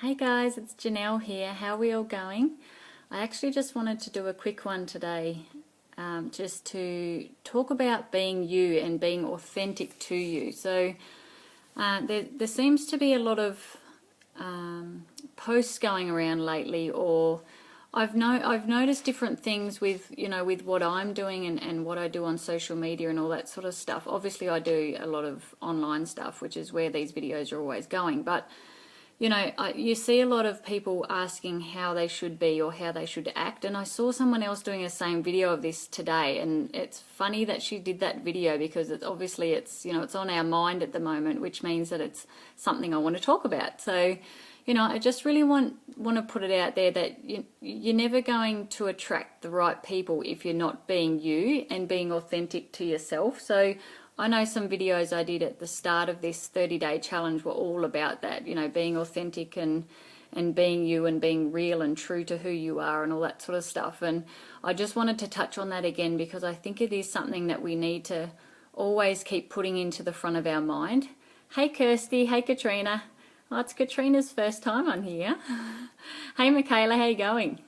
Hey guys, it's Janelle here. How are we all going? I actually just wanted to do a quick one today, just to talk about being you and being authentic to you. So there seems to be a lot of posts going around lately, or I've noticed different things with with what I'm doing and what I do on social media and all that sort of stuff. Obviously, I do a lot of online stuff, which is where these videos are always going, but you see a lot of people asking how they should be or how they should act, and I saw someone else doing the same video of this today, and it's funny that she did that video because it's obviously it's on our mind at the moment, which means that it's something I want to talk about. So, I just really want to put it out there that you're never going to attract the right people if you're not being you and being authentic to yourself. So I know some videos I did at the start of this 30-day challenge were all about that, being authentic and being you and being real and true to who you are and all that sort of stuff. And I just wanted to touch on that again because I think it is something that we need to always keep putting into the front of our mind. Hey Kirsty, hey Katrina. Oh, it's Katrina's first time on here. Hey Michaela, how you going?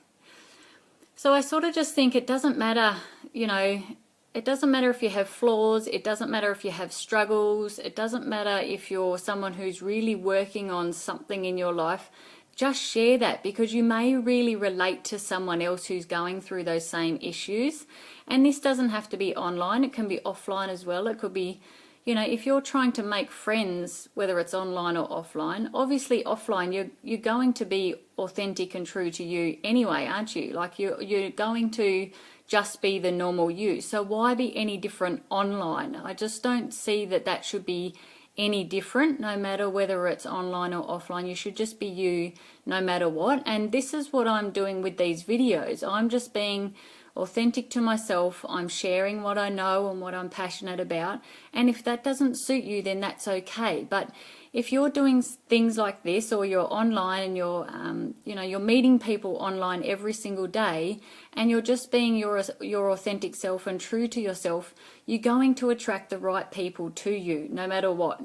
So I sort of just think it doesn't matter, it doesn't matter if you have flaws, it doesn't matter if you have struggles, it doesn't matter if you're someone who's really working on something in your life. Just share that because you may really relate to someone else who's going through those same issues. And this doesn't have to be online, it can be offline as well. It could be, if you're trying to make friends, whether it's online or offline, obviously offline you're going to be authentic and true to you anyway, aren't you? Like you're going to just be the normal you. So why be any different online? I just don't see that should be any different, no matter whether it's online or offline. You should just be you no matter what. And this is what I'm doing with these videos. I'm just being authentic to myself. I'm sharing what I know and what I'm passionate about. And if that doesn't suit you, then that's okay. But if you're doing things like this, or you're online and you're meeting people online every single day, and you're just being your authentic self and true to yourself, you're going to attract the right people to you, no matter what.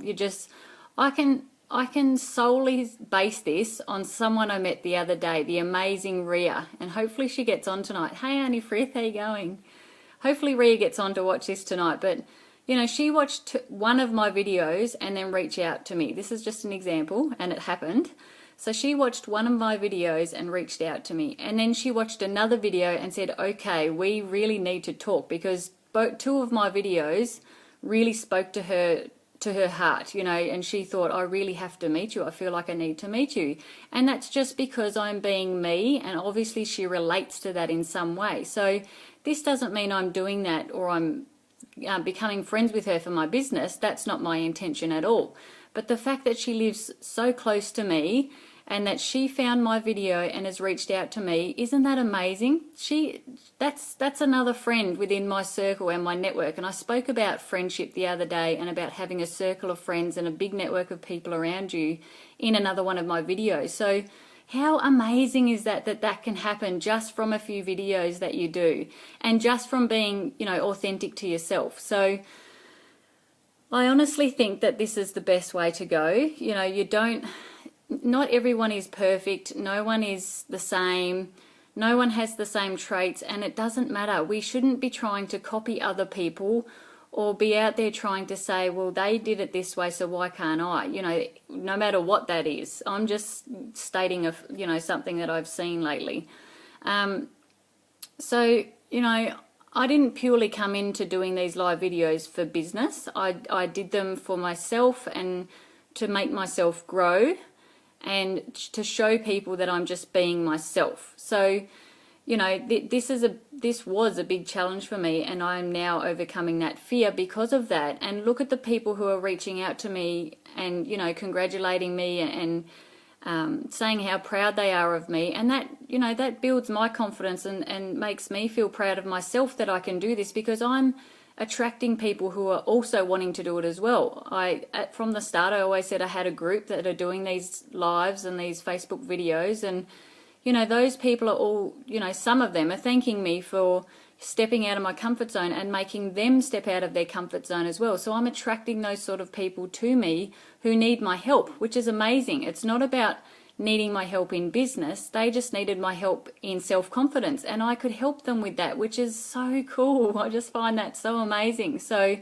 I can solely base this on someone I met the other day, the amazing Ria, and hopefully she gets on tonight. Hey Annie Frith, how you going? Hopefully Ria gets on to watch this tonight, but she watched one of my videos and then reached out to me. This is just an example, and it happened. So she watched one of my videos and reached out to me, and then she watched another video and said, okay, we really need to talk, because two of my videos really spoke to her heart, and she thought, I really have to meet you. I feel like I need to meet you. And that's just because I'm being me, and obviously she relates to that in some way. So this doesn't mean I'm doing that or I'm becoming friends with her for my business. That's not my intention at all. But the fact that she lives so close to me and that she found my video and has reached out to me, isn't that amazing? That's another friend within my circle and my network. And I spoke about friendship the other day and about having a circle of friends and a big network of people around you in another one of my videos. So how amazing is that can happen just from a few videos that you do, and just from being, authentic to yourself. So I honestly think that this is the best way to go. Not everyone is perfect. No one is the same. No one has the same traits, and it doesn't matter. We shouldn't be trying to copy other people or be out there trying to say, well, they did it this way, so why can't I? No matter what that is. I'm just stating something that I've seen lately. So, I didn't purely come into doing these live videos for business. I did them for myself and to make myself grow and to show people that I'm just being myself. So, this was a big challenge for me, and I'm now overcoming that fear because of that. And look at the people who are reaching out to me and, congratulating me and saying how proud they are of me. And that, that builds my confidence and makes me feel proud of myself that I can do this, because I'm attracting people who are also wanting to do it as well. From the start, I always said I had a group that are doing these lives and these Facebook videos, and those people are all, some of them are thanking me for stepping out of my comfort zone and making them step out of their comfort zone as well. So I'm attracting those sort of people to me who need my help, which is amazing. It's not about needing my help in business. They just needed my help in self-confidence, and I could help them with that, which is so cool. I just find that so amazing. So,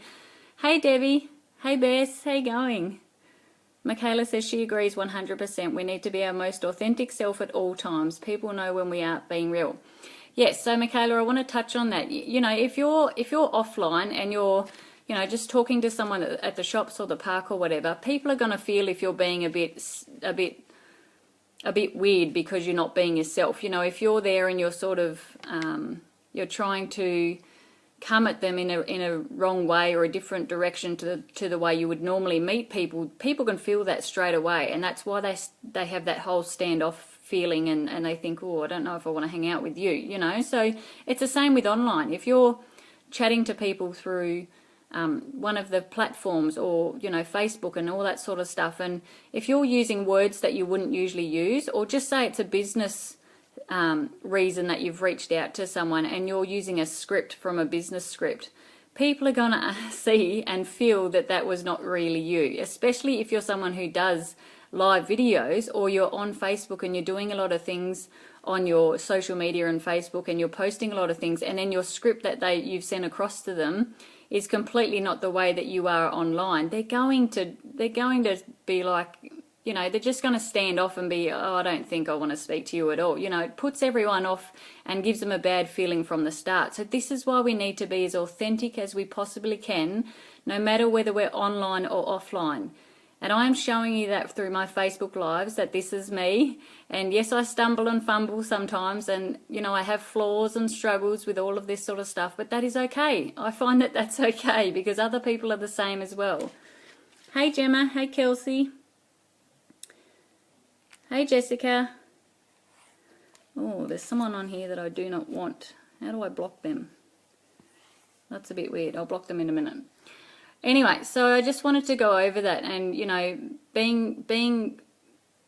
hey Debbie, hey Bess, how you going? Michaela says she agrees 100%. We need to be our most authentic self at all times. People know when we aren't being real. Yes, so Michaela, I want to touch on that. You know, if you're offline and you're, you know, just talking to someone at the shops or the park or whatever, people are going to feel if you're being a bit weird because you're not being yourself. You know, if you're there and you're sort of you're trying to come at them in a wrong way or a different direction to the way you would normally meet people, people can feel that straight away, and that's why they have that whole standoff feeling, and they think, oh, I don't know if I want to hang out with you, you know. So it's the same with online. If you're chatting to people through one of the platforms, or, you know, Facebook and all that sort of stuff, and if you're using words that you wouldn't usually use, or just say it's a business reason that you've reached out to someone and you're using a script from a business script, people are going to see and feel that that was not really you, especially if you're someone who does live videos, or you're on Facebook and you're doing a lot of things on your social media and Facebook, and you're posting a lot of things, and then your script that you've sent across to them is completely not the way that you are online. They're going to be like, you know, they're just going to stand off and be, oh, I don't think I want to speak to you at all. You know, it puts everyone off and gives them a bad feeling from the start. So this is why we need to be as authentic as we possibly can, no matter whether we're online or offline. And I'm showing you that through my Facebook Lives, that this is me. And yes, I stumble and fumble sometimes, and, you know, I have flaws and struggles with all of this sort of stuff, but that is okay. I find that that's okay, because other people are the same as well. Hey Gemma, hey Kelsey. Hey Jessica. Oh, there's someone on here that I do not want. How do I block them? That's a bit weird. I'll block them in a minute. Anyway, so I just wanted to go over that, and, you know, being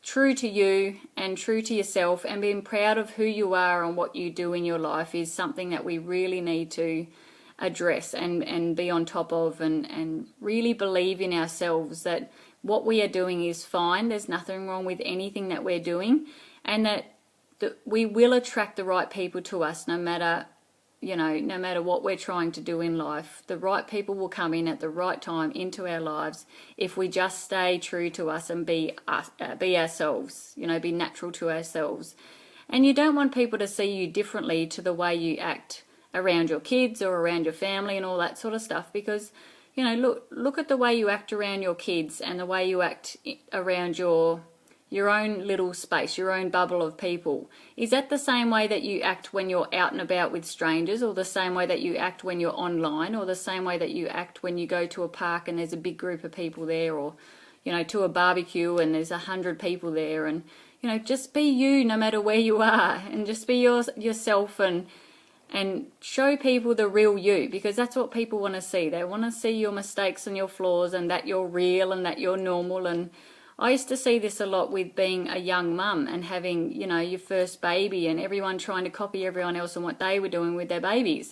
true to you and true to yourself, and being proud of who you are and what you do in your life is something that we really need to address and be on top of, and really believe in ourselves that what we are doing is fine. There's nothing wrong with anything that we're doing, and that we will attract the right people to us, no matter, you know, no matter what we're trying to do in life. The right people will come in at the right time into our lives if we just stay true to us and be ourselves, you know, be natural to ourselves. And you don't want people to see you differently to the way you act around your kids or around your family and all that sort of stuff, because, you know, look at the way you act around your kids and the way you act around your own little space, your own bubble of people. Is that the same way that you act when you're out and about with strangers, or the same way that you act when you're online, or the same way that you act when you go to a park and there's a big group of people there, or, you know, to a barbecue and there's 100 people there? And, you know, just be you no matter where you are, and just be yourself, and show people the real you, because that's what people want to see. They want to see your mistakes and your flaws, and that you're real and that you're normal. And I used to see this a lot with being a young mum and having, you know, your first baby, and everyone trying to copy everyone else and what they were doing with their babies.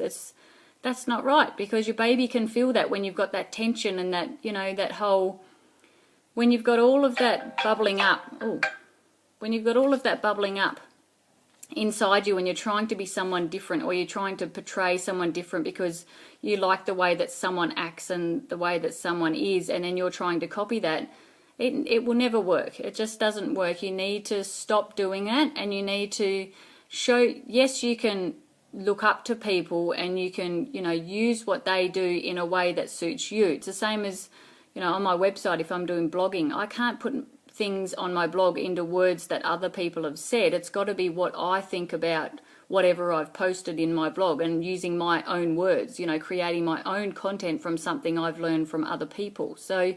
That's not right, because your baby can feel that when you've got that tension and that, you know, that whole, when you've got all of that bubbling up, inside you, and you're trying to be someone different, or you're trying to portray someone different because you like the way that someone acts and the way that someone is, and then you're trying to copy that, it will never work. It just doesn't work. You need to stop doing that, and you need to show, yes, you can look up to people, and you can, you know, use what they do in a way that suits you. It's the same as, you know, on my website, if I'm doing blogging, I can't put things on my blog into words that other people have said. It's got to be what I think about whatever I've posted in my blog, and using my own words, you know, creating my own content from something I've learned from other people. So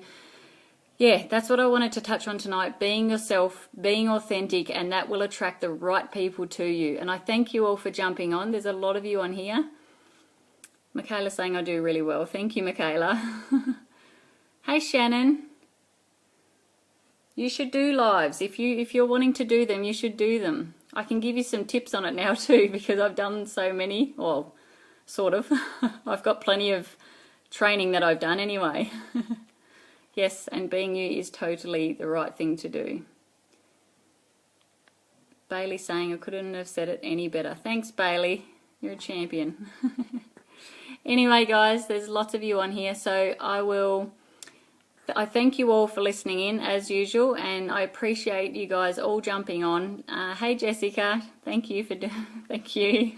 yeah, that's what I wanted to touch on tonight, being yourself, being authentic, and that will attract the right people to you. And I thank you all for jumping on. There's a lot of you on here. Michaela saying I do really well. Thank you, Michaela. Hey, Shannon. You should do lives. If you're wanting to do them, you should do them. I can give you some tips on it now too, because I've done so many. Well, sort of. I've got plenty of training that I've done anyway. Yes, and being you is totally the right thing to do. Bailey's saying I couldn't have said it any better. Thanks, Bailey. You're a champion. Anyway, guys, there's lots of you on here, so I thank you all for listening in as usual, and I appreciate you guys all jumping on. Hey, Jessica, thank you for thank you.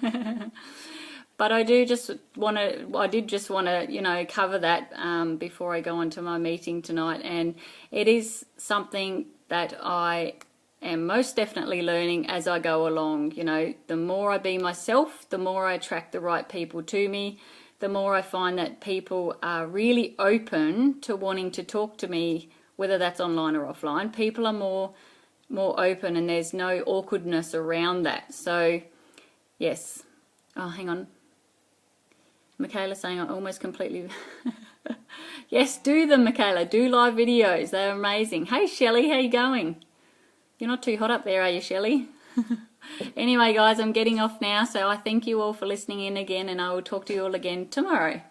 But I did just want to, you know, cover that before I go on to my meeting tonight, and it is something that I am most definitely learning as I go along. You know, the more I be myself, the more I attract the right people to me, the more I find that people are really open to wanting to talk to me, whether that's online or offline. People are more open, and there's no awkwardness around that. So, yes. Oh, hang on. Michaela saying I almost completely... Yes, do them, Michaela. Do live videos. They're amazing. Hey, Shelley, how you going? You're not too hot up there, are you, Shelley? Anyway, guys, I'm getting off now, so I thank you all for listening in again, and I will talk to you all again tomorrow.